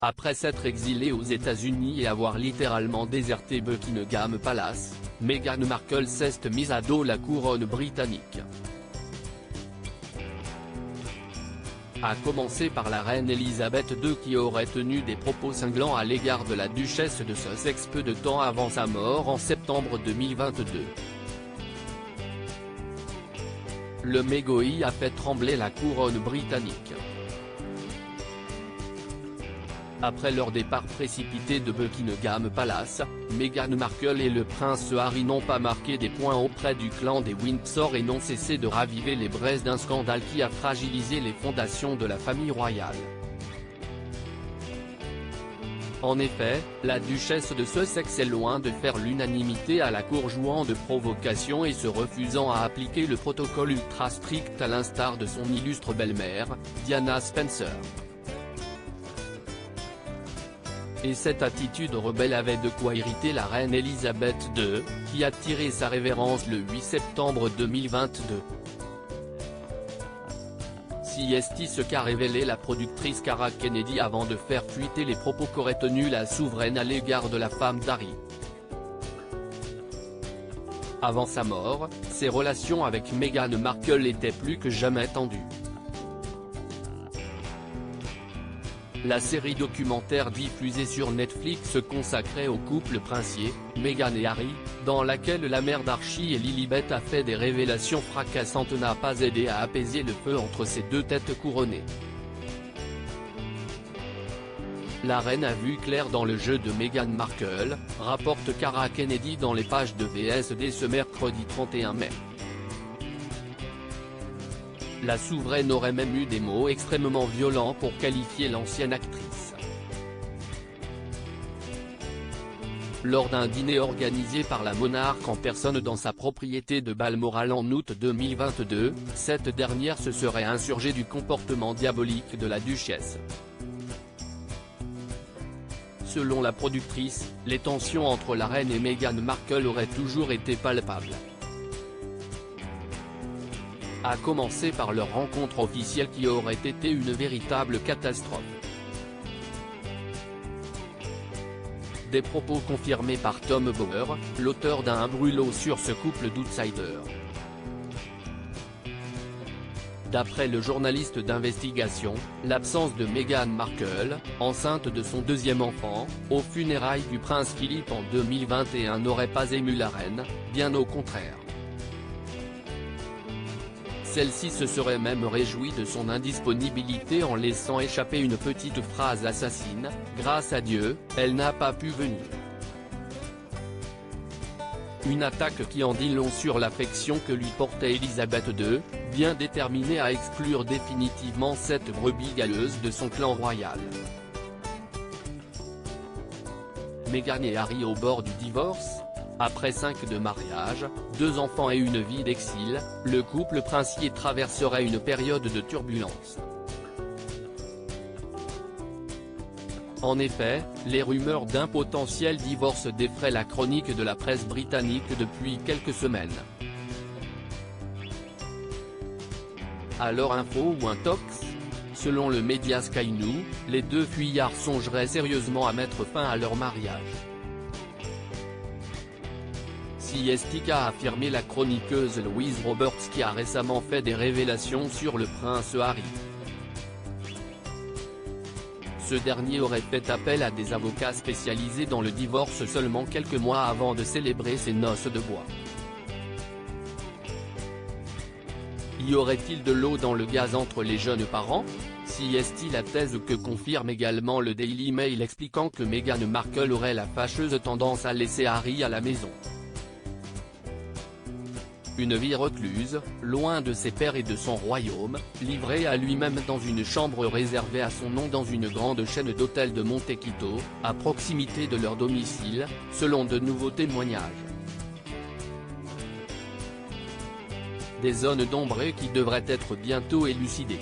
Après s'être exilée aux États-Unis et avoir littéralement déserté Buckingham Palace, Meghan Markle s'est mise à dos la couronne britannique. À commencer par la reine Elisabeth II qui aurait tenu des propos cinglants à l'égard de la duchesse de Sussex peu de temps avant sa mort en septembre 2022. Le mégoï a fait trembler la couronne britannique. Après leur départ précipité de Buckingham Palace, Meghan Markle et le prince Harry n'ont pas marqué des points auprès du clan des Windsor et n'ont cessé de raviver les braises d'un scandale qui a fragilisé les fondations de la famille royale. En effet, la duchesse de Sussex est loin de faire l'unanimité à la cour, jouant de provocation et se refusant à appliquer le protocole ultra strict à l'instar de son illustre belle-mère, Diana Spencer. Et cette attitude rebelle avait de quoi irriter la reine Elisabeth II, qui a tiré sa révérence le 8 septembre 2022. C'est ce qu'a révélé la productrice Cara Kennedy avant de faire fuiter les propos qu'aurait tenus la souveraine à l'égard de la femme d'Harry. Avant sa mort, ses relations avec Meghan Markle étaient plus que jamais tendues. La série documentaire diffusée sur Netflix consacrée au couple princier, Meghan et Harry, dans laquelle la mère d'Archie et Lilibet a fait des révélations fracassantes n'a pas aidé à apaiser le feu entre ces deux têtes couronnées. La reine a vu clair dans le jeu de Meghan Markle, rapporte Cara Kennedy dans les pages de VSD ce mercredi 31 mai. La souveraine aurait même eu des mots extrêmement violents pour qualifier l'ancienne actrice. Lors d'un dîner organisé par la monarque en personne dans sa propriété de Balmoral en août 2022, cette dernière se serait insurgée du comportement diabolique de la duchesse. Selon la productrice, les tensions entre la reine et Meghan Markle auraient toujours été palpables. À commencer par leur rencontre officielle qui aurait été une véritable catastrophe. Des propos confirmés par Tom Bauer, l'auteur d'un brûlot sur ce couple d'outsiders. D'après le journaliste d'investigation, l'absence de Meghan Markle, enceinte de son deuxième enfant, aux funérailles du prince Philippe en 2021 n'aurait pas ému la reine, bien au contraire. Celle-ci se serait même réjouie de son indisponibilité en laissant échapper une petite phrase assassine, « Grâce à Dieu, elle n'a pas pu venir ». Une attaque qui en dit long sur l'affection que lui portait Elisabeth II, bien déterminée à exclure définitivement cette brebis galeuse de son clan royal. Meghan et Harry au bord du divorce. Après 5 de mariage, 2 enfants et une vie d'exil, le couple princier traverserait une période de turbulence. En effet, les rumeurs d'un potentiel divorce défraient la chronique de la presse britannique depuis quelques semaines. Alors info ou intox ? Selon le média Sky News, les deux fuyards songeraient sérieusement à mettre fin à leur mariage. A affirmé la chroniqueuse Louise Roberts qui a récemment fait des révélations sur le prince Harry. Ce dernier aurait fait appel à des avocats spécialisés dans le divorce seulement quelques mois avant de célébrer ses noces de bois. Y aurait-il de l'eau dans le gaz entre les jeunes parents ? La thèse que confirme également le Daily Mail expliquant que Meghan Markle aurait la fâcheuse tendance à laisser Harry à la maison. Une vie recluse, loin de ses pairs et de son royaume, livré à lui-même dans une chambre réservée à son nom dans une grande chaîne d'hôtels de Montecito, à proximité de leur domicile, selon de nouveaux témoignages. Des zones d'ombre qui devraient être bientôt élucidées.